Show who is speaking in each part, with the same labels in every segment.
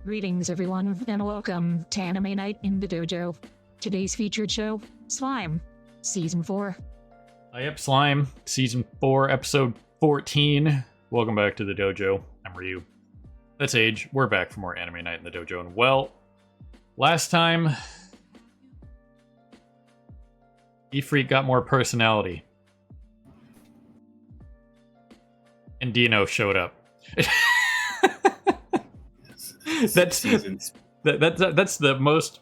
Speaker 1: Greetings, everyone, and welcome to Anime Night in the Dojo. Today's featured show, Slime, Season 4.
Speaker 2: Hi up, Slime, Season 4, Episode 14. Welcome back to the Dojo. I'm Ryu. That's Age. We're back for more Anime Night in the Dojo, and well, last time, E-Freak got more personality. And Dino showed up. That's the most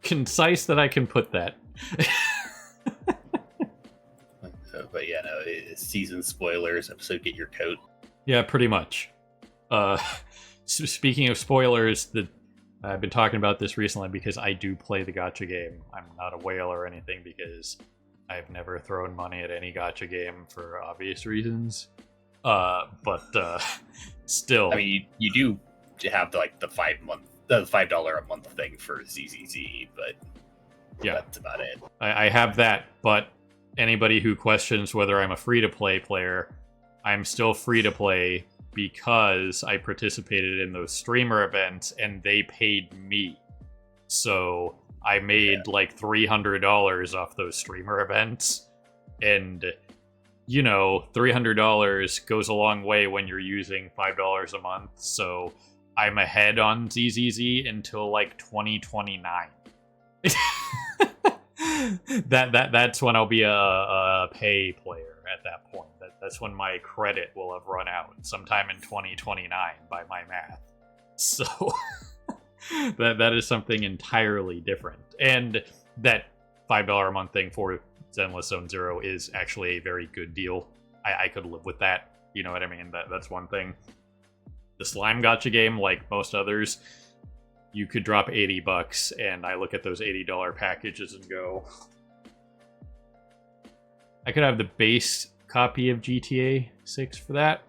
Speaker 2: concise that I can put that.
Speaker 3: But yeah, no, it's season spoilers, episode Get Your Coat.
Speaker 2: Yeah, pretty much. Speaking of spoilers, I've been talking about this recently because I do play the gacha game. I'm not a whale or anything because I've never thrown money at any gacha game for obvious reasons. But still.
Speaker 3: I mean, you do have like the $5 a month thing for ZZZ, but yeah, that's about it.
Speaker 2: I have that, but anybody who questions whether I'm a free-to-play player, I'm still free-to-play because I participated in those streamer events and they paid me. So I made like $300 off those streamer events. And, you know, $300 goes a long way when you're using $5 a month. So I'm ahead on ZZZ until like 2029. That's when I'll be a pay player at that point. That's when my credit will have run out, sometime in 2029 by my math. So that is something entirely different. And that $5 a month thing for Zenless Zone Zero is actually a very good deal. I could live with that. You know what I mean? That's one thing. The Slime Gacha game, like most others, you could drop $80, and I look at those $80 packages and go, I could have the base copy of GTA 6 for that.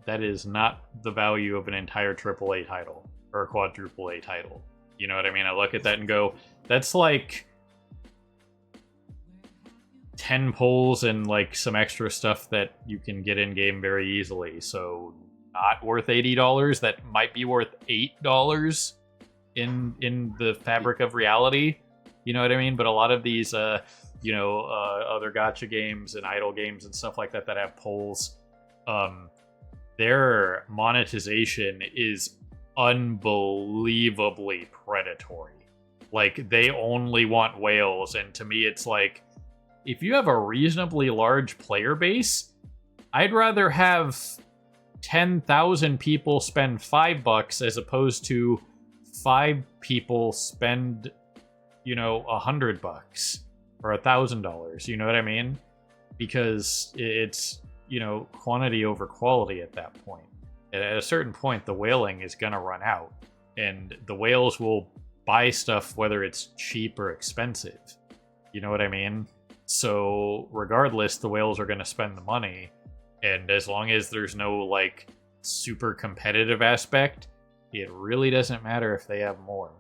Speaker 2: That is not the value of an entire AAA title, or a quadruple A title. You know what I mean? I look at that and go, that's like 10 pulls and like some extra stuff that you can get in game very easily. So not worth $80. That might be worth $8 in the fabric of reality. You know what I mean? But a lot of these other gacha games and idle games and stuff like that have polls, their monetization is unbelievably predatory. Like, they only want whales, and to me it's like, if you have a reasonably large player base, I'd rather have 10,000 people spend $5 as opposed to 5 people spend, $100 or $1,000. You know what I mean? Because it's, quantity over quality at that point. At a certain point, the whaling is gonna run out, and the whales will buy stuff whether it's cheap or expensive. You know what I mean? So regardless, the whales are gonna spend the money. And as long as there's no, like, super competitive aspect, it really doesn't matter if they have more.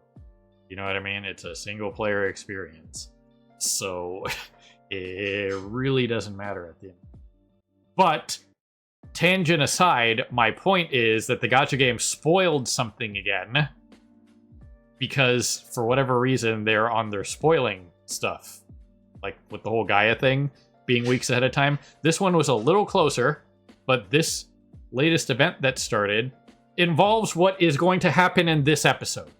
Speaker 2: You know what I mean? It's a single-player experience. So it really doesn't matter at the end. But, tangent aside, my point is that the gacha game spoiled something again. Because, for whatever reason, they're on their spoiling stuff. Like, with the whole Gaia thing being weeks ahead of time. This one was a little closer, but this latest event that started involves what is going to happen in this episode.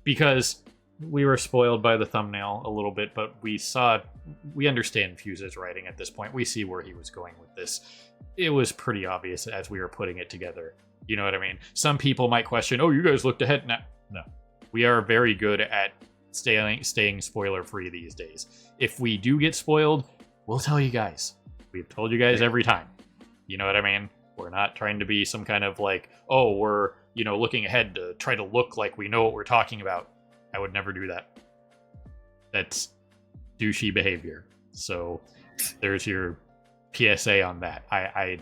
Speaker 2: Because we were spoiled by the thumbnail a little bit, but we understand Fuse's writing at this point. We see where he was going with this. It was pretty obvious as we were putting it together. You know what I mean? Some people might question, oh, you guys looked ahead. No. We are very good at staying spoiler-free these days. If we do get spoiled, we'll tell you guys. We've told you guys every time. You know what I mean? We're not trying to be some kind of like, oh, we're, looking ahead to try to look like we know what we're talking about. I would never do that. That's douchey behavior. So there's your PSA on that. I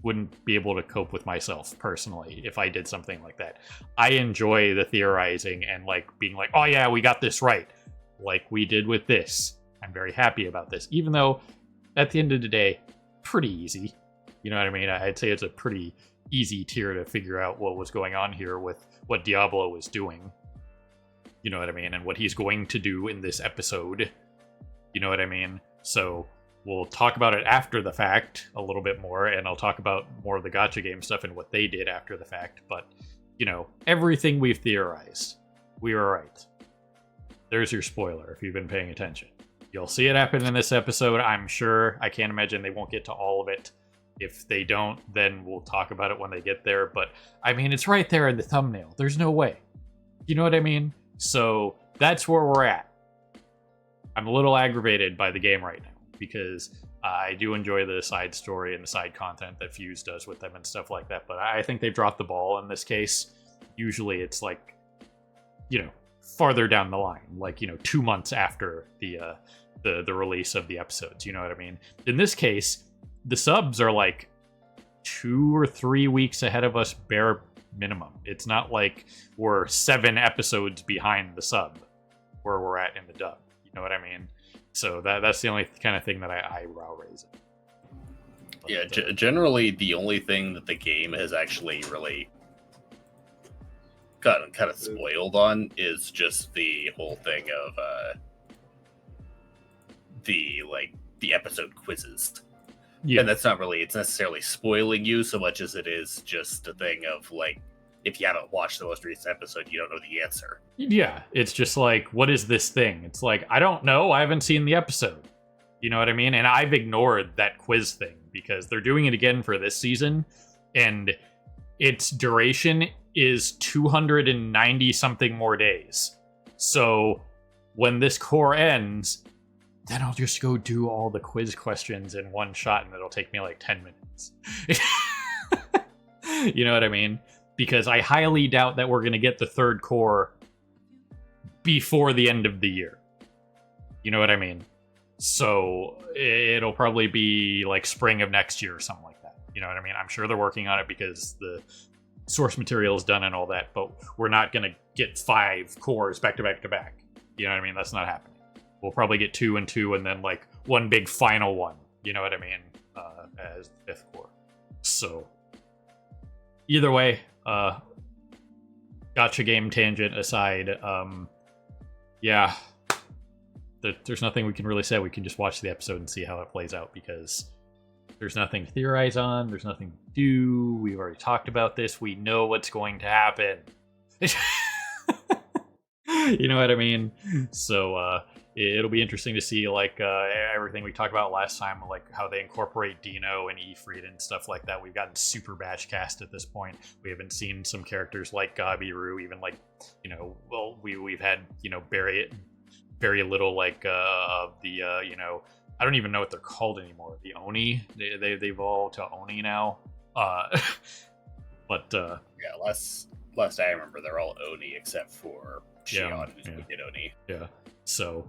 Speaker 2: wouldn't be able to cope with myself personally if I did something like that. I enjoy the theorizing and like being like, oh yeah, we got this right. Like we did with this. I'm very happy about this. Even though at the end of the day, pretty easy. You know what I mean? I'd say it's a pretty easy tier to figure out what was going on here with what Diablo was doing. You know what I mean? And what he's going to do in this episode. You know what I mean? So we'll talk about it after the fact a little bit more, and I'll talk about more of the gacha game stuff and what they did after the fact. But, you know, everything we've theorized, we were right. There's your spoiler if you've been paying attention. You'll see it happen in this episode, I'm sure. I can't imagine they won't get to all of it. If they don't, then we'll talk about it when they get there. But, I mean, it's right there in the thumbnail. There's no way. You know what I mean? So, that's where we're at. I'm a little aggravated by the game right now, because I do enjoy the side story and the side content that Fuse does with them and stuff like that. But I think they've dropped the ball in this case. Usually it's like, you know, farther down the line, like, you know, 2 months after the release of the episodes. You know what I mean? In this case, the subs are like 2 or 3 weeks ahead of us, bare minimum. It's not like we're 7 episodes behind the sub where we're at in the dub. You know what I mean? So that's the only kind of thing that I eyebrow raise. But,
Speaker 3: yeah, generally the only thing that the game has actually really gotten kind of spoiled on is just the whole thing of the episode quizzes.
Speaker 2: yeah,
Speaker 3: And that's not really, it's necessarily spoiling you so much as it is just a thing of like, if you haven't watched the most recent episode, you don't know the answer.
Speaker 2: yeah. It's just like, what is this thing? It's like, I don't know. I haven't seen the episode. You know what I mean? And I've ignored that quiz thing because they're doing it again for this season, and its duration is 290 something more days. So when this core ends, then I'll just go do all the quiz questions in one shot, and it'll take me like 10 minutes. You know what I mean? Because I highly doubt that we're going to get the third core before the end of the year. You know what I mean? So it'll probably be like spring of next year or something like that. You know what I mean? I'm sure they're working on it because the source material is done and all that, but we're not going to get 5 cores back to back to back. You know what I mean? That's not happening. We'll probably get 2 and 2 and then like one big final one. You know what I mean? As the 5th core. So either way, gacha game tangent aside, yeah, there's nothing we can really say. We can just watch the episode and see how it plays out, because there's nothing to theorize on. There's nothing to do. We've already talked about this. We know what's going to happen. You know what I mean? So it'll be interesting to see like everything we talked about last time, like how they incorporate Dino and Ifrit and stuff like that. We've gotten super batch cast at this point. We haven't seen some characters like Gabiru, even like, you know, well, we've had, you know, very little like you know, I don't even know what they're called anymore. The Oni, they've evolved to Oni now. But
Speaker 3: Yeah, last I remember, they're all Oni except for Shion, who's Wicked Oni.
Speaker 2: Yeah. So,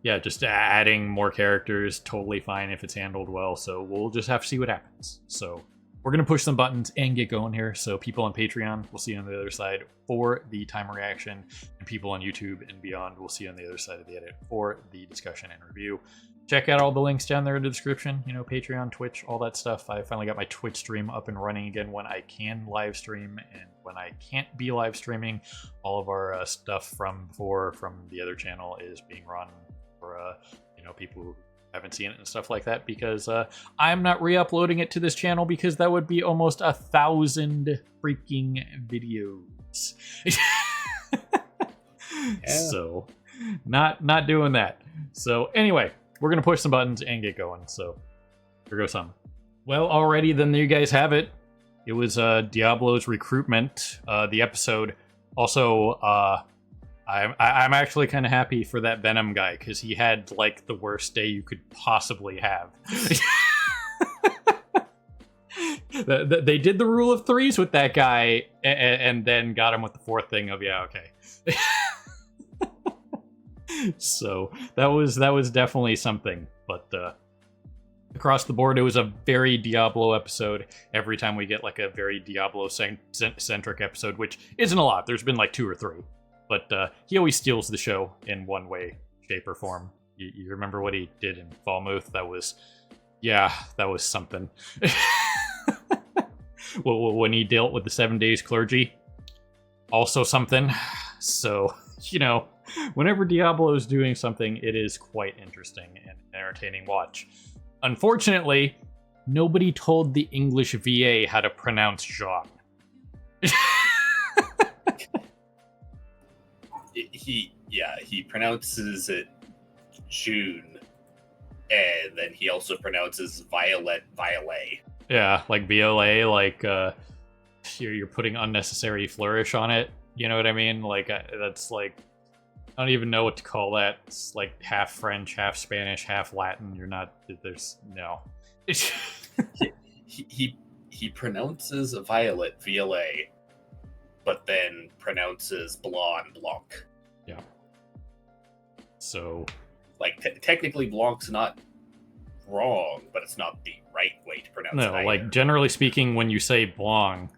Speaker 2: yeah, just adding more characters, totally fine if it's handled well. So we'll just have to see what happens. So we're going to push some buttons and get going here. So people on Patreon, we'll see you on the other side for the time reaction. And people on YouTube and beyond, we'll see you on the other side of the edit for the discussion and review. Check out all the links down there in the description. You know, Patreon, Twitch, all that stuff. I finally got my Twitch stream up and running again when I can live stream. And when I can't be live streaming, all of our stuff from before from the other channel is being run for, you know, people who haven't seen it and stuff like that, because I'm not re-uploading it to this channel because that would be almost 1,000 freaking videos. So not doing that. So anyway, we're gonna push some buttons and get going. So here goes some. Well, alrighty then, there you guys have it. It was Diablo's recruitment, the episode. Also, I'm actually kind of happy for that Venom guy, because he had like the worst day you could possibly have. They did the rule of threes with that guy, and then got him with the fourth thing of, yeah, okay. So that was definitely something. But across the board, it was a very Diablo episode. Every time we get like a very Diablo-centric episode, which isn't a lot. There's been like 2 or 3. But he always steals the show in one way, shape, or form. You remember what he did in Falmouth? That was something. when he dealt with the 7 days clergy. Also something. So, whenever Diablo is doing something, it is quite interesting and entertaining watch. Unfortunately, nobody told the English VA how to pronounce Jean.
Speaker 3: He pronounces it June, and then he also pronounces violet.
Speaker 2: Yeah, like violet, like you're putting unnecessary flourish on it. You know what I mean? Like that's like, I don't even know what to call that. It's like half French, half Spanish, half Latin. You're not. There's no.
Speaker 3: he pronounces violet, but then pronounces blonde, blanc.
Speaker 2: Yeah. So,
Speaker 3: like technically, blanc's not wrong, but it's not the right way to pronounce it.
Speaker 2: No, like generally speaking, when you say blanc,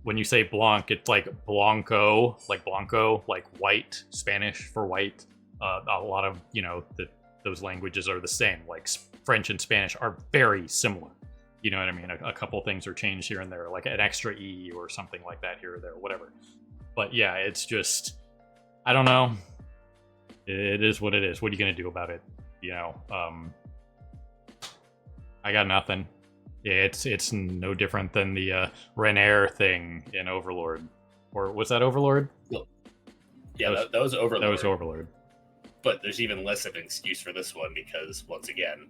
Speaker 2: it's like blanco, like white, Spanish for white. A lot of those languages are the same. Like French and Spanish are very similar. You know what I mean? A couple things are changed here and there, like an extra E or something like that here or there, whatever. But yeah, it's just, I don't know. It is what it is. What are you going to do about it? I got nothing. It's no different than the Renair thing in Overlord. Or was that Overlord?
Speaker 3: Yeah, that was Overlord.
Speaker 2: That was Overlord.
Speaker 3: But there's even less of an excuse for this one because, once again,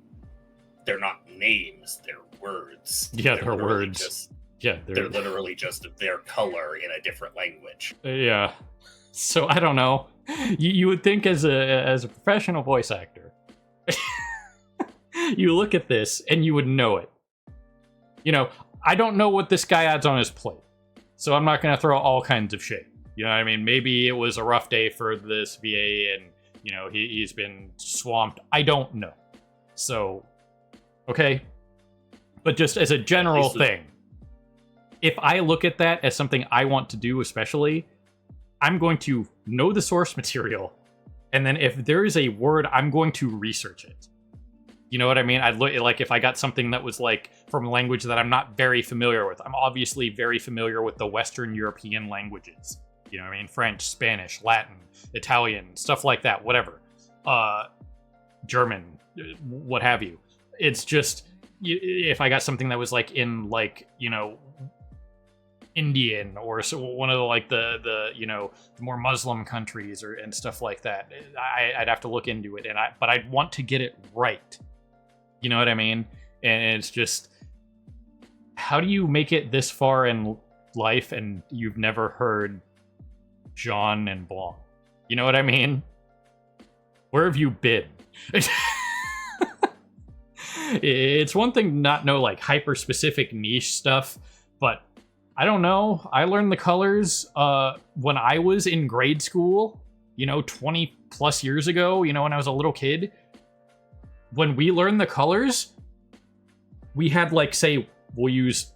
Speaker 3: they're not names, they're words.
Speaker 2: Yeah, they're words. They're
Speaker 3: literally just their color in a different language.
Speaker 2: Yeah. So I don't know. You would think as a professional voice actor, you look at this and you would know it. I don't know what this guy adds on his plate, so I'm not going to throw all kinds of shade. You know what I mean? Maybe it was a rough day for this VA and, he's been swamped. I don't know. So, okay. But just as a general thing, if I look at that as something I want to do especially, I'm going to know the source material, and then if there is a word, I'm going to research it. You know what I mean? I'd look like if I got something that was like from a language that I'm not very familiar with. I'm obviously very familiar with the Western European languages. You know what I mean? French, Spanish, Latin, Italian, stuff like that, whatever. German, what have you. It's just, if I got something that was like in like, Indian or one of the more Muslim countries and stuff like that, I'd have to look into it, but I'd want to get it right. You know what I mean? And it's just, how do you make it this far in life and you've never heard Jean and Blanc? You know what I mean? Where have you been? It's one thing to not know like hyper specific niche stuff, but I don't know. I learned the colors when I was in grade school, 20 plus years ago, when I was a little kid. When we learned the colors, we had like, say, we'll use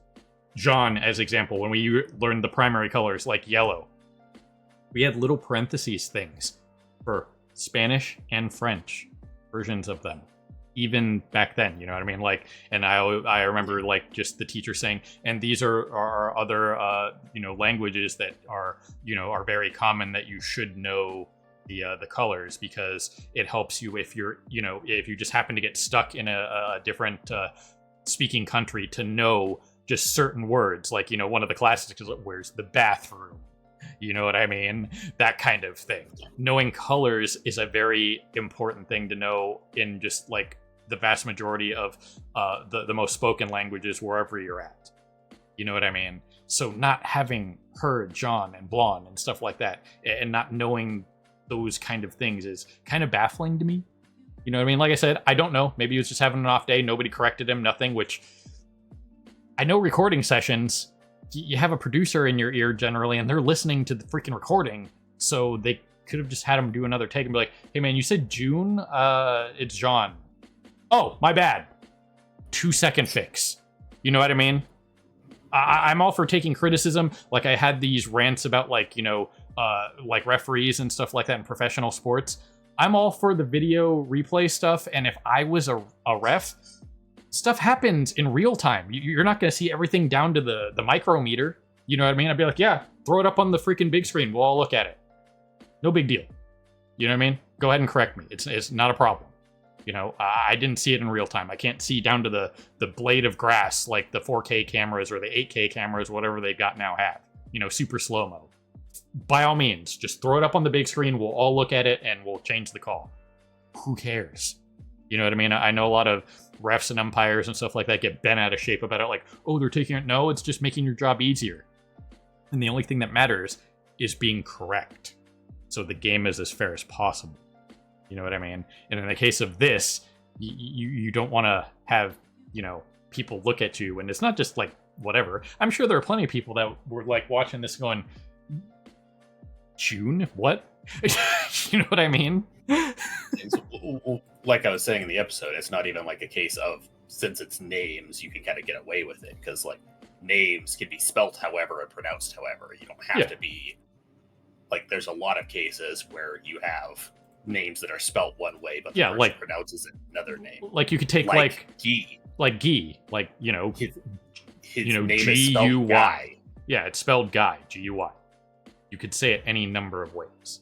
Speaker 2: Jean as example. When we learned the primary colors, like yellow, we had little parentheses things for Spanish and French versions of them. Even back then, you know what I mean? Like, and I remember like just the teacher saying, and these are other languages that are very common that you should know the colors, because it helps you if you're if you just happen to get stuck in a different speaking country to know just certain words, like one of the classics is where's the bathroom. You know what I mean? That kind of thing. Knowing colors is a very important thing to know in just like the vast majority of the most spoken languages wherever you're at. You know what I mean? So not having heard Jean and Blanc and stuff like that, and not knowing those kind of things is kind of baffling to me. You know what I mean? Like I said, I don't know. Maybe he was just having an off day. Nobody corrected him, nothing, which I know recording sessions, you have a producer in your ear generally, and they're listening to the freaking recording. So they could have just had him do another take and be like, hey man, you said June? It's Jean. Oh, my bad. 2-second fix. You know what I mean? I'm all for taking criticism. Like I had these rants about like referees and stuff like that in professional sports. I'm all for the video replay stuff, and if I was a ref, stuff happens in real time. You're not going to see everything down to the micrometer. You know what I mean? I'd be like, yeah, throw it up on the freaking big screen. We'll all look at it. No big deal. You know what I mean? Go ahead and correct me. It's not a problem. You know, I didn't see it in real time. I can't see down to the blade of grass like the 4K cameras or the 8K cameras, whatever they've got now have. You know, super slow-mo. By all means, just throw it up on the big screen. We'll all look at it and we'll change the call. Who cares? You know what I mean? I know a lot of refs and umpires and stuff like that get bent out of shape about it. Like, oh, they're taking it. No, it's just making your job easier. And the only thing that matters is being correct. So the game is as fair as possible. You know what I mean? And in the case of this, you don't want to have, you know, people look at you. And it's not just like, whatever. I'm sure there are plenty of people that were like watching this going, June? What? You know what I mean?
Speaker 3: Like I was saying in the episode, it's not even like a case of, since it's names, you can kind of get away with it. Because, like, names can be spelt however and pronounced however. You don't have to be, like, there's a lot of cases where you have names that are spelt one way, but the person
Speaker 2: like,
Speaker 3: pronounces it another name.
Speaker 2: Like, you could take, like
Speaker 3: Guy.
Speaker 2: Like Guy. Like, you know,
Speaker 3: his
Speaker 2: you know,
Speaker 3: name
Speaker 2: G-U-Y.
Speaker 3: is spelled Guy.
Speaker 2: Yeah, it's spelled Guy, G-U-Y. You could say it any number of ways.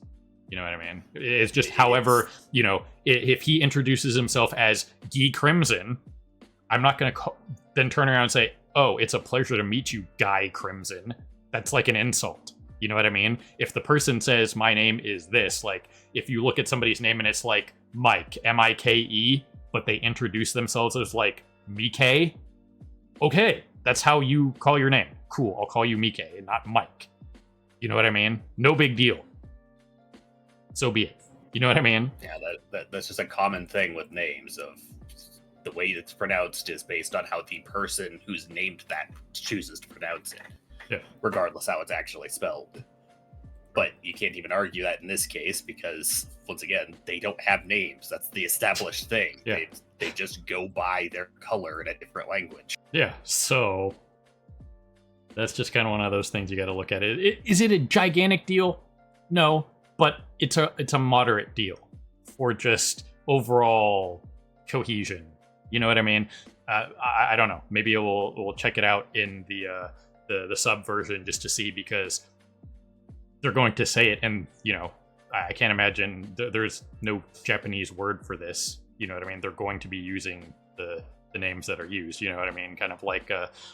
Speaker 2: You know what I mean? It's just, however, you know, if he introduces himself as Guy Crimson, I'm not going to then turn around and say, oh, it's a pleasure to meet you, Guy Crimson. That's like an insult. You know what I mean? If the person says, my name is this, like, if you look at somebody's name and it's like Mike, M-I-K-E, but they introduce themselves as like Mike, okay, that's how you call your name. Cool, I'll call you Mike, not Mike. You know what I mean? No big deal. So be it. You know what I mean?
Speaker 3: Yeah, that's just a common thing with names. Of the way it's pronounced is based on how the person who's named that chooses to pronounce it.
Speaker 2: Yeah.
Speaker 3: Regardless how it's actually spelled. But you can't even argue that in this case because, once again, they don't have names. That's the established thing.
Speaker 2: Yeah.
Speaker 3: They just go by their color in a different language.
Speaker 2: Yeah, so that's just kind of one of those things you got to look at. Is it a gigantic deal? No, but it's a moderate deal for just overall cohesion. You know what I mean? I don't know. Maybe we'll check it out in the sub version just to see, because they're going to say it, and you know, I can't imagine there's no Japanese word for this. You know what I mean? They're going to be using the names that are used. You know what I mean? Kind of like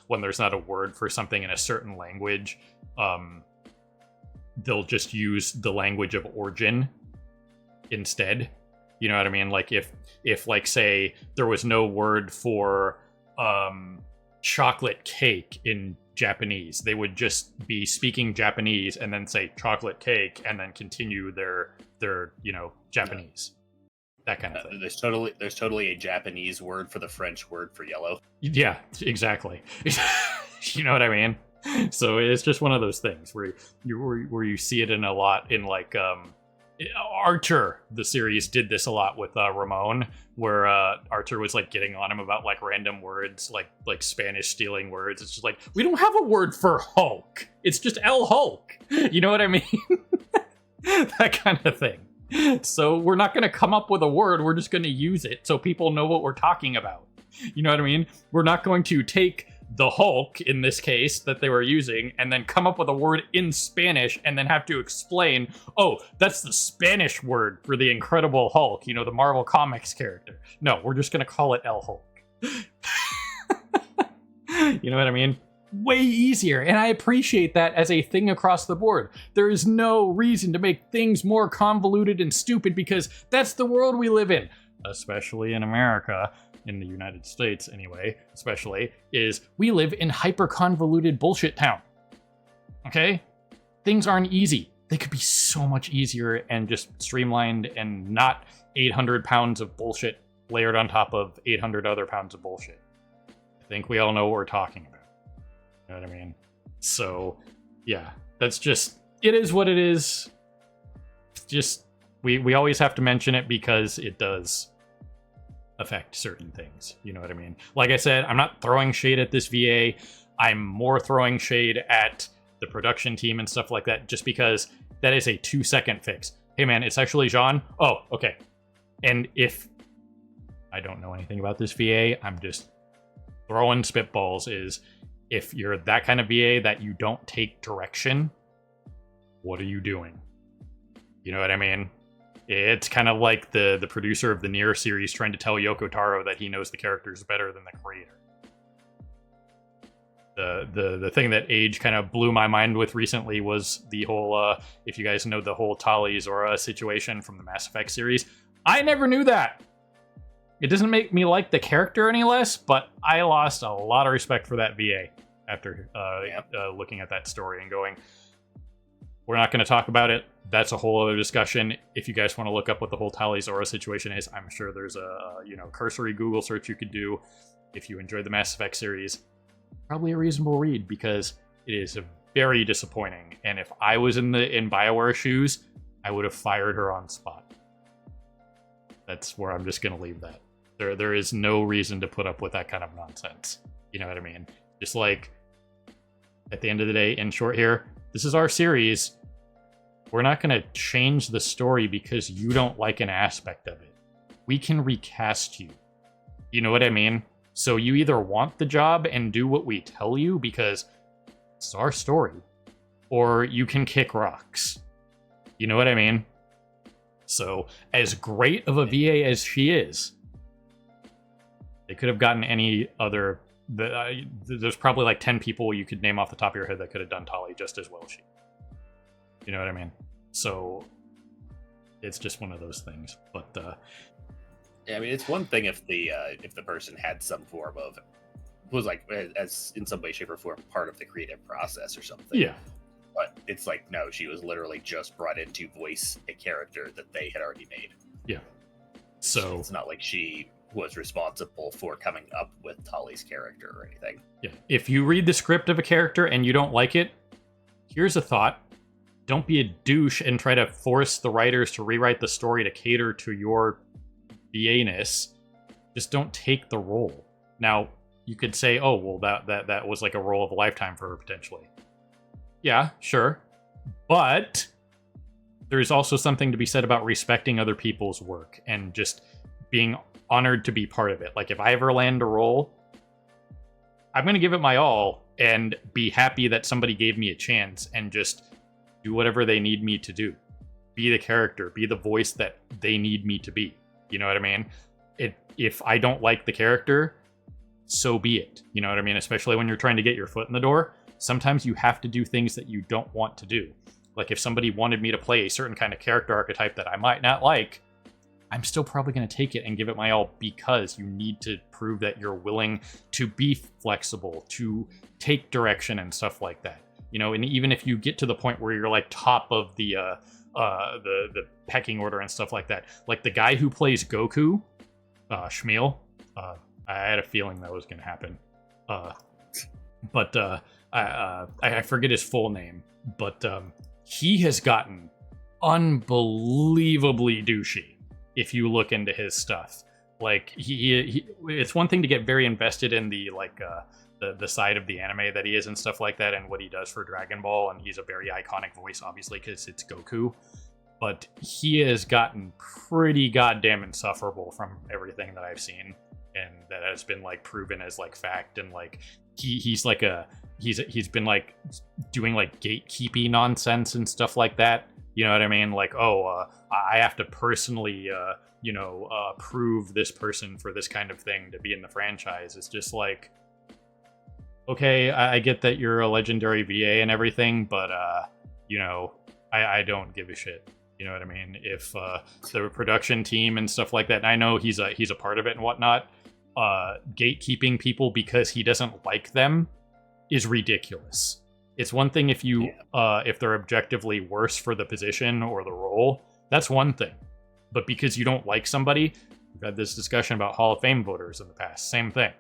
Speaker 2: when there's not a word for something in a certain language, they'll just use the language of origin instead. You know what I mean? Like if like, say there was no word for chocolate cake in Japanese, they would just be speaking Japanese and then say chocolate cake and then continue their you know, Japanese. That kind of thing.
Speaker 3: There's totally a Japanese word for the French word for yellow.
Speaker 2: Yeah, exactly. You know what I mean? So it's just one of those things where you see it in a lot in like Archer, the series did this a lot with Ramon, where Archer was like getting on him about like random words, like Spanish stealing words. It's just like, we don't have a word for Hulk. It's just El Hulk. You know what I mean? That kind of thing. So we're not going to come up with a word. We're just going to use it so people know what we're talking about. You know what I mean? We're not going to take the Hulk, in this case, that they were using, and then come up with a word in Spanish and then have to explain, oh, that's the Spanish word for the Incredible Hulk, you know, the Marvel Comics character. No, we're just going to call it El Hulk. You know what I mean? Way easier, and I appreciate that as a thing across the board. There is no reason to make things more convoluted and stupid, because that's the world we live in, especially in America. In the United States anyway, especially, is we live in hyper-convoluted bullshit town. Okay? Things aren't easy. They could be so much easier and just streamlined and not 800 pounds of bullshit layered on top of 800 other pounds of bullshit. I think we all know what we're talking about. You know what I mean? So, yeah, that's just, it is what it is. Just, we always have to mention it because it does affect certain things. You know what I mean? Like I said, I'm not throwing shade at this VA. I'm more throwing shade at the production team and stuff like that, just because that is a 2-second fix. Hey man, it's actually Jean. Oh, okay. And if I don't know anything about this VA, I'm just throwing spitballs is, if you're that kind of VA that you don't take direction, what are you doing? You know what I mean? It's kind of like the producer of the Nier series trying to tell Yoko Taro that he knows the characters better than the creator. The thing that Age kind of blew my mind with recently was the whole, if you guys know the whole Tali Zora situation from the Mass Effect series. I never knew that! It doesn't make me like the character any less, but I lost a lot of respect for that VA after looking at that story and going, we're not going to talk about it. That's a whole other discussion. If you guys want to look up what the whole Tali Zora situation is, I'm sure there's a cursory Google search you could do. If you enjoyed the Mass Effect series, probably a reasonable read, because it is very disappointing. And if I was in BioWare's shoes, I would have fired her on spot. That's where I'm just going to leave that. There is no reason to put up with that kind of nonsense. You know what I mean? Just like, at the end of the day, in short here, this is our series. We're not going to change the story because you don't like an aspect of it. We can recast you. You know what I mean? So you either want the job and do what we tell you because it's our story, or you can kick rocks. You know what I mean? So, as great of a VA as she is, they could have gotten any other... there's probably like 10 people you could name off the top of your head that could have done Tali just as well as she. You know what I mean? So, it's just one of those things. But,
Speaker 3: yeah, I mean, it's one thing if the person had some form of, was like, as in some way, shape, or form, part of the creative process or something.
Speaker 2: Yeah.
Speaker 3: But it's like, no, she was literally just brought in to voice a character that they had already made.
Speaker 2: Yeah. So
Speaker 3: it's not like she was responsible for coming up with Tali's character or anything.
Speaker 2: Yeah. If you read the script of a character and you don't like it, here's a thought. Don't be a douche and try to force the writers to rewrite the story to cater to your VA-ness. Just don't take the role. Now, you could say, oh, well, that was like a role of a lifetime for her, potentially. Yeah, sure. But there's also something to be said about respecting other people's work and just being honored to be part of it. Like, if I ever land a role, I'm going to give it my all and be happy that somebody gave me a chance and just do whatever they need me to do. Be the character, be the voice that they need me to be. You know what I mean? If I don't like the character, so be it. You know what I mean? Especially when you're trying to get your foot in the door. Sometimes you have to do things that you don't want to do. Like, if somebody wanted me to play a certain kind of character archetype that I might not like, I'm still probably going to take it and give it my all, because you need to prove that you're willing to be flexible, to take direction and stuff like that. You know, and even if you get to the point where you're like top of the pecking order and stuff like that, like the guy who plays Goku, Shmuel, I had a feeling that was going to happen. But I forget his full name, but he has gotten unbelievably douchey if you look into his stuff. Like, he it's one thing to get very invested in the the side of the anime that he is and stuff like that, and what he does for Dragon Ball, and he's a very iconic voice, obviously, because it's Goku. But he has gotten pretty goddamn insufferable from everything that I've seen, and that has been like proven as like fact. And like he's been like doing like gatekeeping nonsense and stuff like that. You know what I mean? Like, I have to personally prove this person for this kind of thing to be in the franchise. It's just like, okay, I get that you're a legendary VA and everything, but I don't give a shit. You know what I mean? If the production team and stuff like that, and I know he's a part of it and whatnot, gatekeeping people because he doesn't like them is ridiculous. It's one thing if if they're objectively worse for the position or the role, that's one thing. But because you don't like somebody, we've had this discussion about Hall of Fame voters in the past. Same thing.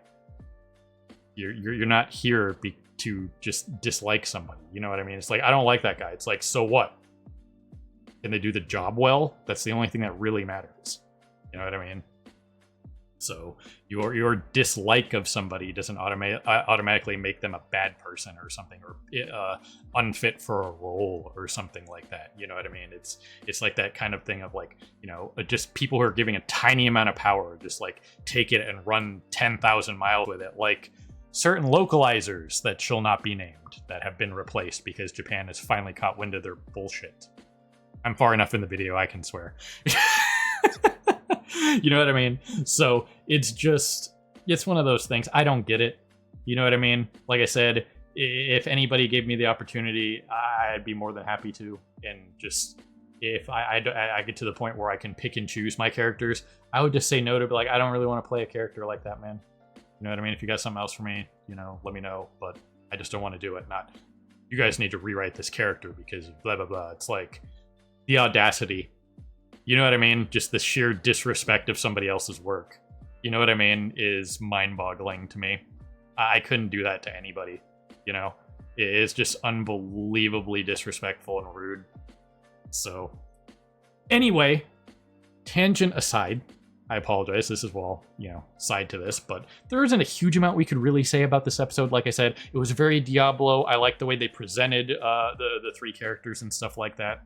Speaker 2: You're not here to just dislike somebody. You know what I mean? It's like, I don't like that guy. It's like, so what? Can they do the job well? That's the only thing that really matters. You know what I mean? So your dislike of somebody doesn't automatically make them a bad person or something, or unfit for a role or something like that. You know what I mean? It's like that kind of thing of like, just people who are giving a tiny amount of power, just like take it and run 10,000 miles with it, like certain localizers that shall not be named that have been replaced because Japan has finally caught wind of their bullshit. I'm far enough in the video, I can swear. You know what I mean? So it's one of those things. I don't get it. You know what I mean? Like I said, if anybody gave me the opportunity, I'd be more than happy to. And just if I get to the point where I can pick and choose my characters, I would just say no to be like, I don't really want to play a character like that, man. You know what I mean? If you got something else for me, let me know. But I just don't want to do it. Not, you guys need to rewrite this character because blah, blah, blah. It's like the audacity. You know what I mean? Just the sheer disrespect of somebody else's work. You know what I mean? Is mind-boggling to me. I couldn't do that to anybody. It is just unbelievably disrespectful and rude. So, anyway, tangent aside, I apologize. This is side to this, but there isn't a huge amount we could really say about this episode. Like I said, it was very Diablo. I like the way they presented the three characters and stuff like that.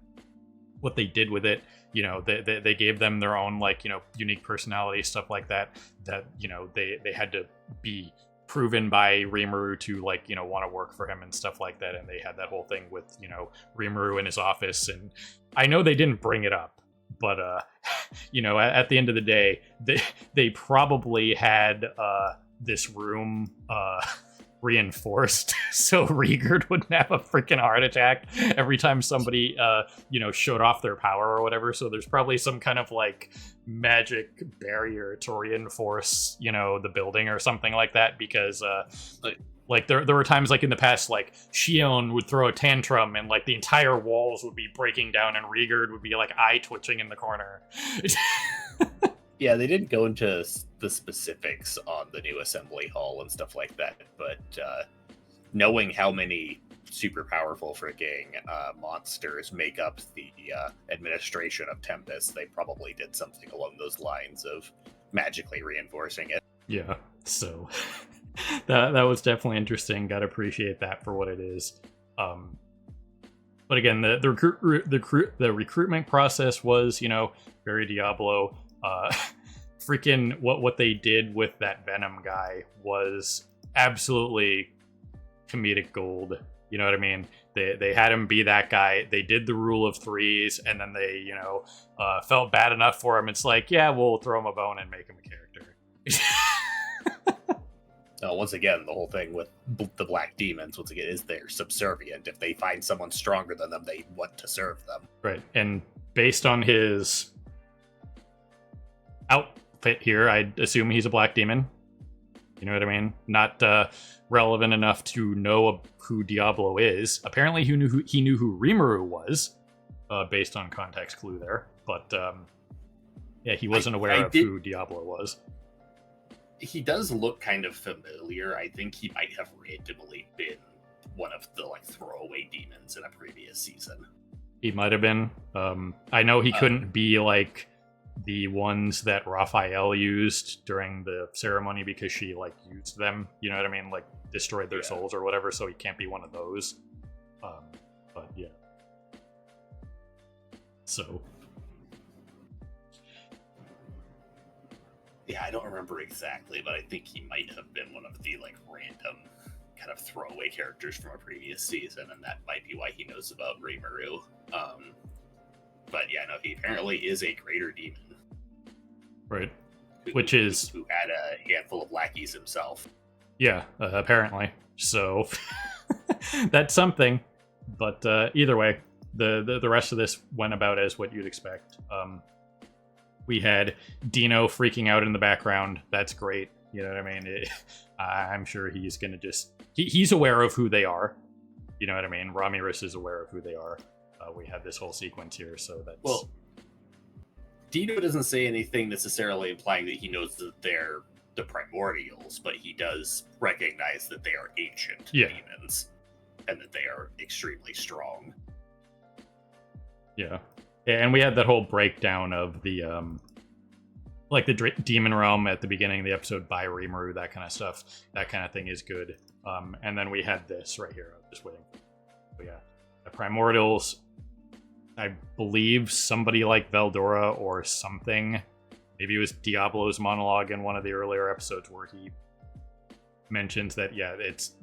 Speaker 2: What they did with it, they gave them their own unique personality, stuff like that they had to be proven by Rimuru to want to work for him and stuff like that. And they had that whole thing with Rimuru in his office, and I know they didn't bring it up, but at the end of the day, they probably had this room reinforced so Rigurd wouldn't have a freaking heart attack every time somebody showed off their power or whatever. So there's probably some kind of magic barrier to reinforce the building or something like that, because there were times in the past Shion would throw a tantrum and the entire walls would be breaking down and Rigurd would be eye twitching in the corner.
Speaker 3: Yeah, they didn't go into the specifics on the new assembly hall and stuff like that, but knowing how many super powerful freaking monsters make up the administration of Tempest, they probably did something along those lines of magically reinforcing it.
Speaker 2: Yeah, so that was definitely interesting. Gotta appreciate that for what it is. But again, the recruitment process was, very Diablo. Freaking what they did with that Venom guy was absolutely comedic gold. You know what I mean? They had him be that guy. They did the rule of threes, and then they, felt bad enough for him. It's like, yeah, we'll throw him a bone and make him a character.
Speaker 3: Once again, the whole thing with the Black Demons, once again, is they're subservient. If they find someone stronger than them, they want to serve them.
Speaker 2: Right, and based on his outfit here, I'd assume he's a Black Demon. You know what I mean? Not relevant enough to know who Diablo is. Apparently, he knew who Rimuru was, based on context clue there. But yeah, he wasn't aware of who Diablo was.
Speaker 3: He does look kind of familiar. I think he might have randomly been one of the throwaway demons in a previous season.
Speaker 2: He might have been. I know he couldn't be the ones that Raphael used during the ceremony because she used them. You know what I mean? Destroyed their souls or whatever. So he can't be one of those. But yeah. So.
Speaker 3: Yeah, I don't remember exactly, but I think he might have been one of the random kind of throwaway characters from a previous season, and that might be why he knows about Rimuru. But yeah, no, he apparently is a greater demon.
Speaker 2: Right.
Speaker 3: Who had a handful of lackeys himself.
Speaker 2: Yeah, apparently. So that's something. But either way, the rest of this went about as what you'd expect. We had Dino freaking out in the background. That's great. You know what I mean? I'm sure he's going to he's aware of who they are. You know what I mean? Ramirez is aware of who they are. We had this whole sequence here, so that's...
Speaker 3: Well, Dino doesn't say anything necessarily implying that he knows that they're the primordials, but he does recognize that they are ancient demons and that they are extremely strong.
Speaker 2: Yeah. And we had that whole breakdown of the like the Demon Realm at the beginning of the episode by Rimuru, that kind of stuff. That kind of thing is good. And then we had this right here. I'm just waiting. But yeah, the Primordials. I believe somebody like Veldora or something. Maybe it was Diablo's monologue in one of the earlier episodes where he mentions that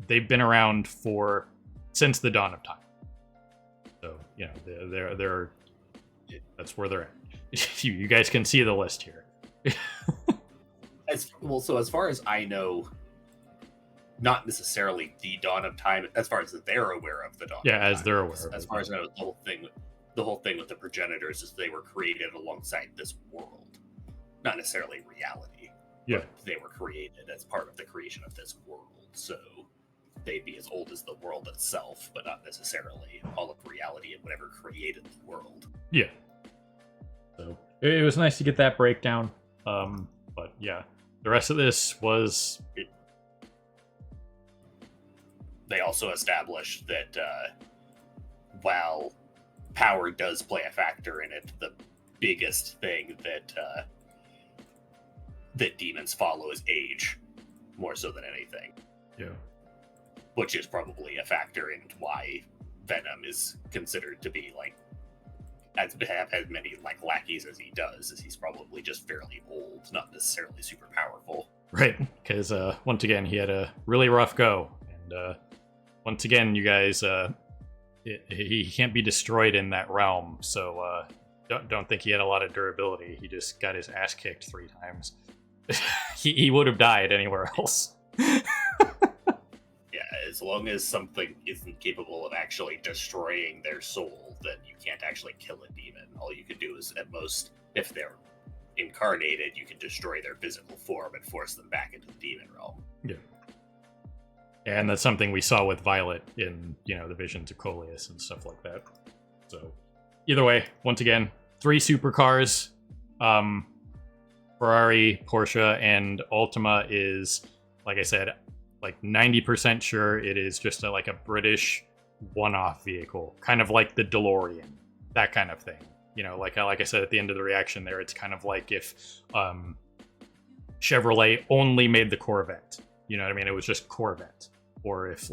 Speaker 2: they've been around since the dawn of time. So they're that's where they're at. You guys can see the list here.
Speaker 3: As far as I know, not necessarily the dawn of time. As far as they're aware of the dawn.
Speaker 2: Yeah,
Speaker 3: of
Speaker 2: as
Speaker 3: time.
Speaker 2: they're aware.
Speaker 3: As far as I know, the whole thing with the progenitors is they were created alongside this world, not necessarily reality.
Speaker 2: Yeah,
Speaker 3: but they were created as part of the creation of this world, so they'd be as old as the world itself, but not necessarily all of reality and whatever created the world.
Speaker 2: Yeah. So it was nice to get that breakdown. But yeah, the rest of this was.
Speaker 3: They also established that while power does play a factor in it, the biggest thing that demons follow is age, more so than anything.
Speaker 2: Yeah.
Speaker 3: Which is probably a factor in why Venom is considered to be have as many lackeys as he does, as he's probably just fairly old, not necessarily super powerful.
Speaker 2: Right, because once again he had a really rough go, and once again you guys, he can't be destroyed in that realm, so don't think he had a lot of durability. He just got his ass kicked 3 times. he would have died anywhere else.
Speaker 3: Yeah, as long as something isn't capable of actually destroying their soul, then you can't actually kill a demon. All you can do is, at most, if they're incarnated, you can destroy their physical form and force them back into the demon realm.
Speaker 2: Yeah. And that's something we saw with Violet in, the visions of Coleus and stuff like that. So, either way, once again, 3 supercars. Ferrari, Porsche, and Ultima is, like I said, 90% sure it is just a British one-off vehicle, kind of like the DeLorean, that kind of thing. Like I said at the end of the reaction there, it's kind of like if Chevrolet only made the Corvette. You know what I mean? It was just Corvette. Or if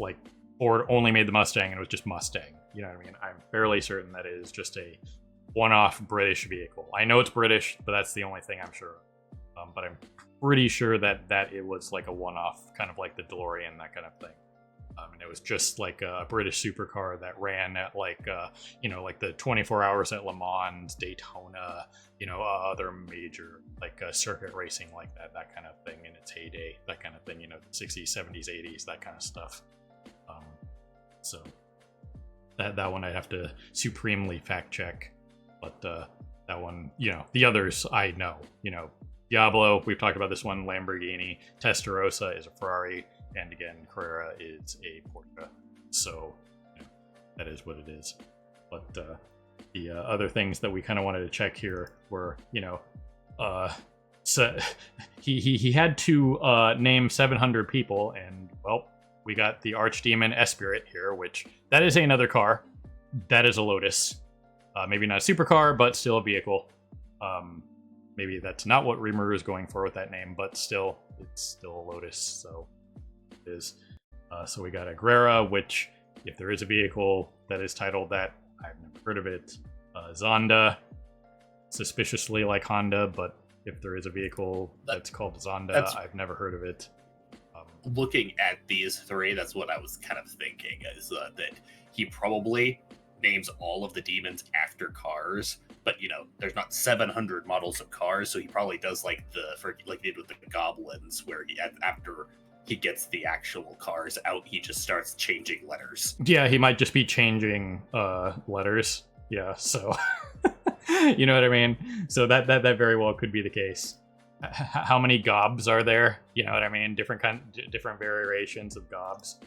Speaker 2: Ford only made the Mustang and it was just Mustang. You know what I mean? I'm fairly certain that it is just a one-off British vehicle. I know it's British, but that's the only thing I'm sure of. But I'm pretty sure that it was a one-off, kind of like the DeLorean, that kind of thing. And it was just a British supercar that ran at the 24 hours at Le Mans, Daytona, other major circuit racing like that kind of thing in its heyday, that kind of thing, 60s, 70s, 80s, that kind of stuff. So that one I'd have to supremely fact check, but that one, the others I know, Diablo, we've talked about this one, Lamborghini, Testarossa is a Ferrari, and again, Carrera is a Porsche. So, that is what it is. But the other things that we kind of wanted to check here were, so he had to name 700 people, and, well, we got the Archdemon Espirit here, which, that is another car. That is a Lotus. Maybe not a supercar, but still a vehicle. Maybe that's not what Rimuru is going for with that name, but still, it's still a Lotus, so it is. So we got Agrera, which, if there is a vehicle that is titled that, I've never heard of it. Zonda, suspiciously like Honda, but if there is a vehicle that's called Zonda, I've never heard of it.
Speaker 3: Looking at these 3, that's what I was kind of thinking, is that he probably names all of the demons after cars, but there's not 700 models of cars, so he probably does like he did with the goblins, where after he gets the actual cars out, he just starts changing letters.
Speaker 2: Yeah, he might just be changing letters. Yeah, so you know what I mean? So that very well could be the case. How many gobs are there? You know what I mean? Different variations of gobs.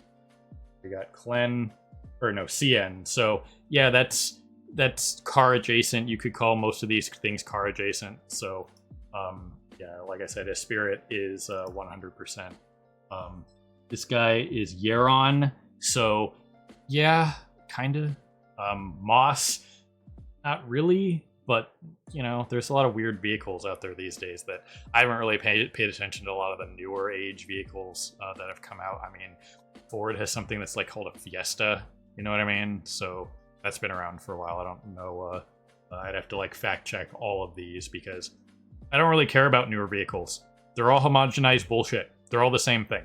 Speaker 2: We got CN. So yeah, that's car adjacent. You could call most of these things car adjacent. So yeah, like I said, a Spirit is 100%. This guy is Yeron. So yeah, kind of. Moss, not really. But, you know, there's a lot of weird vehicles out there these days that I haven't really paid attention to a lot of the newer age vehicles that have come out. I mean, Ford has something that's like called a Fiesta, you know what I mean? So that's been around for a while. I don't know. I'd have to like fact check all of these because I don't really care about newer vehicles. They're all homogenized bullshit. They're all the same thing.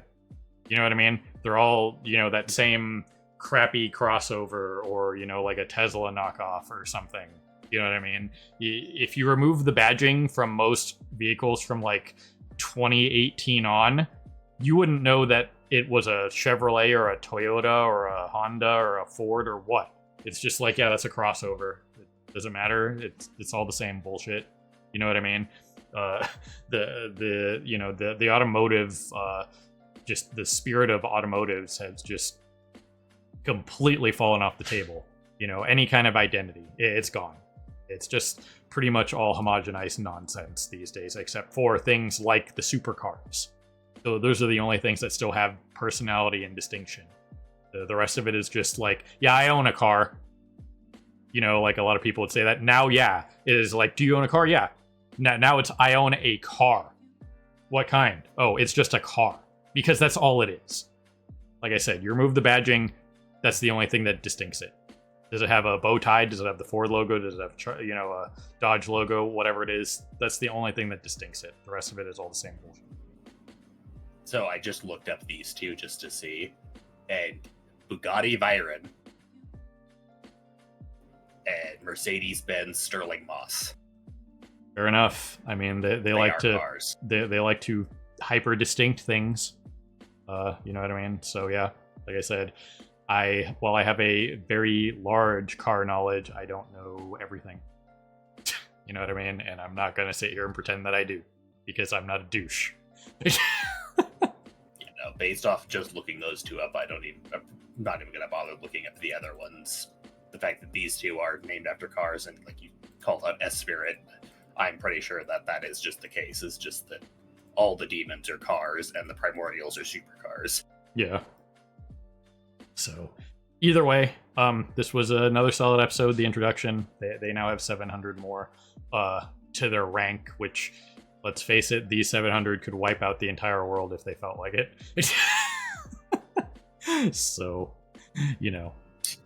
Speaker 2: You know what I mean? They're all, you know, that same crappy crossover or, you know, like a Tesla knockoff or something. You know what I mean? If you remove the badging from most vehicles from like 2018 on, you wouldn't know that it was a Chevrolet or a Toyota or a Honda or a Ford or what. It's just like, yeah, that's a crossover. It doesn't matter. It's all the same bullshit. You know what I mean? The automotive, just the spirit of automotives has just completely fallen off the table. You know, any kind of identity, it's gone. It's just pretty much all homogenized nonsense these days, except for things like the supercars. So those are the only things that still have personality and distinction. The rest of it is just like, yeah, I own a car. You know, like a lot of people would say that. Now, yeah, it is like, do you own a car? Yeah. Now it's, I own a car. What kind? Oh, it's just a car. Because that's all it is. Like I said, you remove the badging, that's the only thing that distincts it. Does it have a bow tie? Does it have the Ford logo? Does it have, you know, a Dodge logo? Whatever it is, that's the only thing that distincts it. The rest of it is all the same bullshit.
Speaker 3: So I just looked up these two just to see, and Bugatti Veyron and Mercedes-Benz Sterling Moss.
Speaker 2: Fair enough. I mean, they like to
Speaker 3: cars.
Speaker 2: They like to hyper distinct things. You know what I mean? So yeah, like I said, while I have a very large car knowledge, I don't know everything. You know what I mean? And I'm not gonna sit here and pretend that I do, because I'm not a douche.
Speaker 3: Based off just looking those two up, I'm not even gonna bother looking up the other ones. The fact that these two are named after cars, and like you called out S-Spirit, I'm pretty sure that is just the case. It's just that all the demons are cars and the primordials are supercars.
Speaker 2: Yeah. So, either way, this was another solid episode. The introduction. They now have 700 more to their rank, which, let's face it, these 700 could wipe out the entire world if they felt like it. So, you know.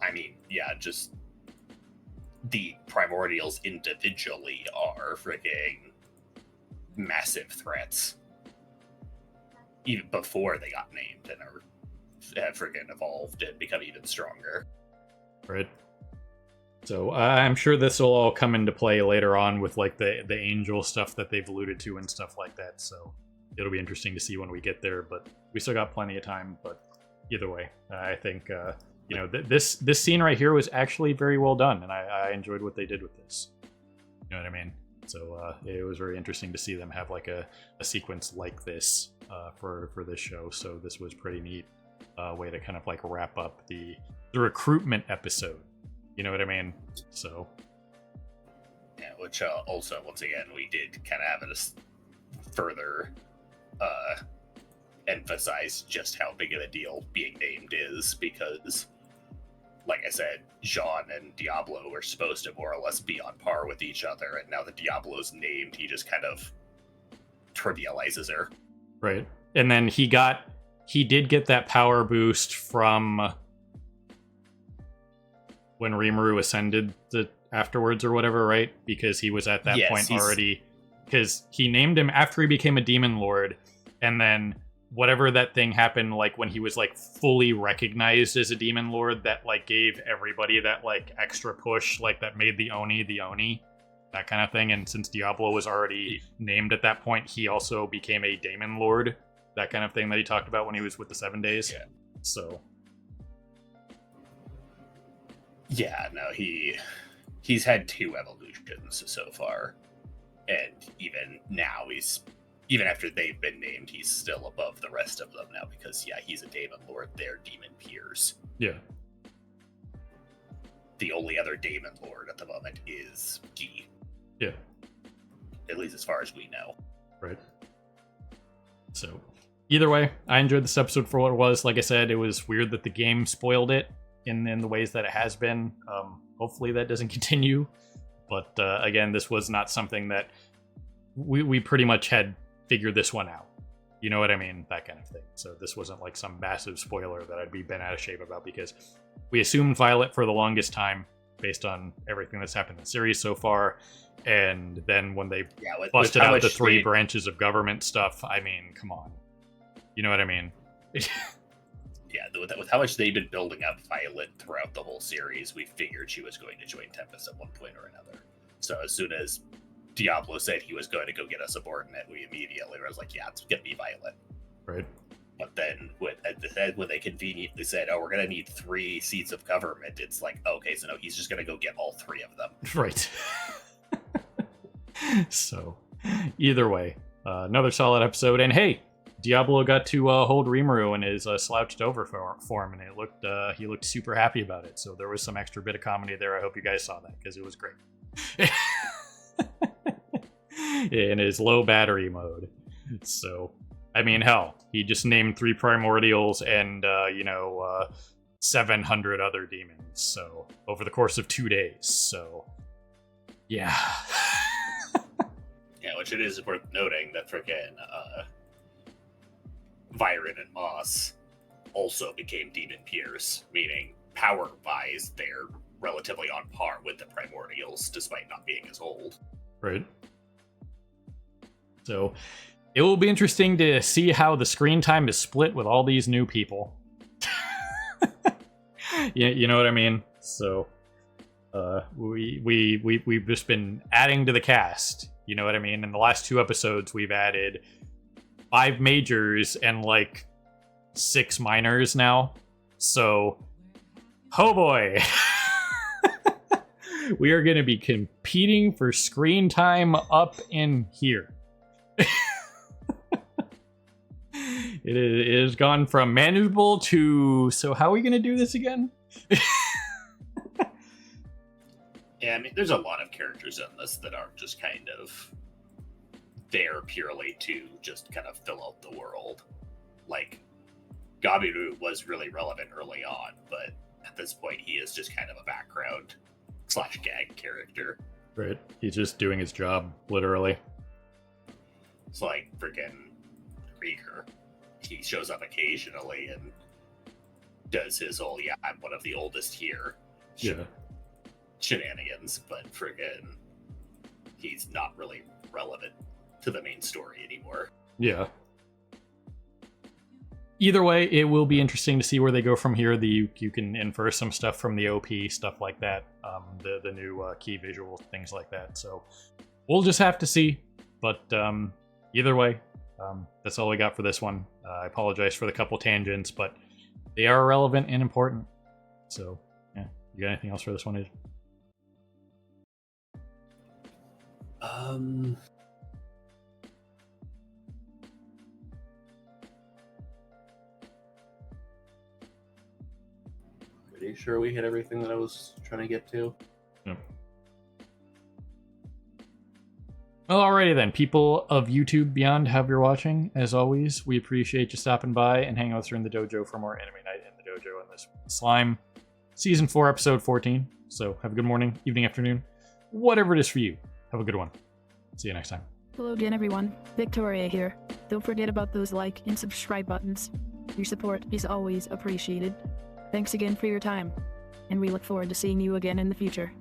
Speaker 3: I mean, yeah, just the primordials individually are freaking massive threats. Even before they got named and have freaking evolved and become even stronger.
Speaker 2: Right. So I'm sure this will all come into play later on with like the angel stuff that they've alluded to and stuff like that. So it'll be interesting to see when we get there, but we still got plenty of time. But either way, I think you know, this scene right here was actually very well done, and I enjoyed what they did with this. You know what I mean? So it was very interesting to see them have like a sequence like this for this show. So this was pretty neat way to kind of like wrap up the recruitment episode. You know what I mean? So
Speaker 3: yeah, which also once again we did kind of have a further emphasize just how big of a deal being named is, because like I said, Jean and Diablo were supposed to more or less be on par with each other, and now that Diablo's named, he just kind of trivializes her.
Speaker 2: Right. And then he did get that power boost from when Rimuru ascended afterwards or whatever, right? Because he was at that point already, because he named him after he became a demon lord, and then whatever that thing happened, like when he was like fully recognized as a demon lord, that like gave everybody that like extra push, like that made the Oni, that kind of thing. And since Diablo was already named at that point, he also became a demon lord, that kind of thing that he talked about when he was with the 7 days.
Speaker 3: Yeah.
Speaker 2: So
Speaker 3: yeah, no, he's had 2 evolutions so far, and even now even after they've been named, he's still above the rest of them now, because yeah, he's a demon lord, they're demon peers.
Speaker 2: Yeah.
Speaker 3: The only other demon lord at the moment is Guy.
Speaker 2: Yeah.
Speaker 3: At least as far as we know.
Speaker 2: Right. So either way, I enjoyed this episode for what it was. Like I said, it was weird that the game spoiled it in the ways that it has been. Hopefully that doesn't continue. But again, this was not something that we pretty much had figured this one out. You know what I mean? That kind of thing. So this wasn't like some massive spoiler that I'd be bent out of shape about, because we assumed Violet for the longest time based on everything that's happened in the series so far. And then when they busted out the three branches of government stuff, I mean, come on. You know what I mean?
Speaker 3: Yeah, with how much they've been building up Violet throughout the whole series, we figured she was going to join Tempest at one point or another. So as soon as Diablo said he was going to go get a subordinate, we immediately was like, yeah, it's gonna be Violet.
Speaker 2: Right.
Speaker 3: But then when they conveniently said, oh, we're gonna need 3 seats of government, it's like, okay, so no, he's just gonna go get all 3 of them.
Speaker 2: Right. So either way, another solid episode. And hey, Diablo got to hold Rimuru in his slouched over form, and he looked super happy about it. So there was some extra bit of comedy there. I hope you guys saw that, because it was great. In his low battery mode. So, I mean, hell, he just named 3 primordials and 700 other demons. So over the course of 2 days. So yeah.
Speaker 3: Yeah, which it is worth noting that frickin' Viren and Moss also became demon peers, meaning power-wise, they're relatively on par with the primordials, despite not being as old.
Speaker 2: Right. So it will be interesting to see how the screen time is split with all these new people. Yeah, you know what I mean? So we've just been adding to the cast. You know what I mean? In the last 2 episodes, we've added 5 majors and like 6 minors now. So, oh boy. We are going to be competing for screen time up in here. It has gone from manageable to, so how are we going to do this again?
Speaker 3: Yeah, I mean, there's a lot of characters in this that are just kind of there purely to just kind of fill out the world. Like, Gabiru was really relevant early on, but at this point he is just kind of a background / gag character.
Speaker 2: Right. He's just doing his job, literally.
Speaker 3: It's like freaking Rieger. He shows up occasionally and does his whole, yeah, I'm one of the oldest here.
Speaker 2: Yeah.
Speaker 3: Shenanigans, but friggin' he's not really relevant to the main story anymore.
Speaker 2: Yeah. Either way, it will be interesting to see where they go from here. You can infer some stuff from the OP, stuff like that, the new key visuals, things like that. So we'll just have to see. But either way, that's all we got for this one. I apologize for the couple tangents, but they are relevant and important. So yeah, you got anything else for this one, Age?
Speaker 3: Pretty sure we hit everything that I was trying to get to.
Speaker 2: Yep. Well, alrighty then, people of YouTube beyond, however you're watching, as always, we appreciate you stopping by and hanging with us here in the dojo for more Anime Night in the Dojo on this Slime Season 4, Episode 14. So have a good morning, evening, afternoon, whatever it is for you. Have a good one. See you next time.
Speaker 4: Hello again, everyone. Victoria here. Don't forget about those like and subscribe buttons. Your support is always appreciated. Thanks again for your time, and we look forward to seeing you again in the future.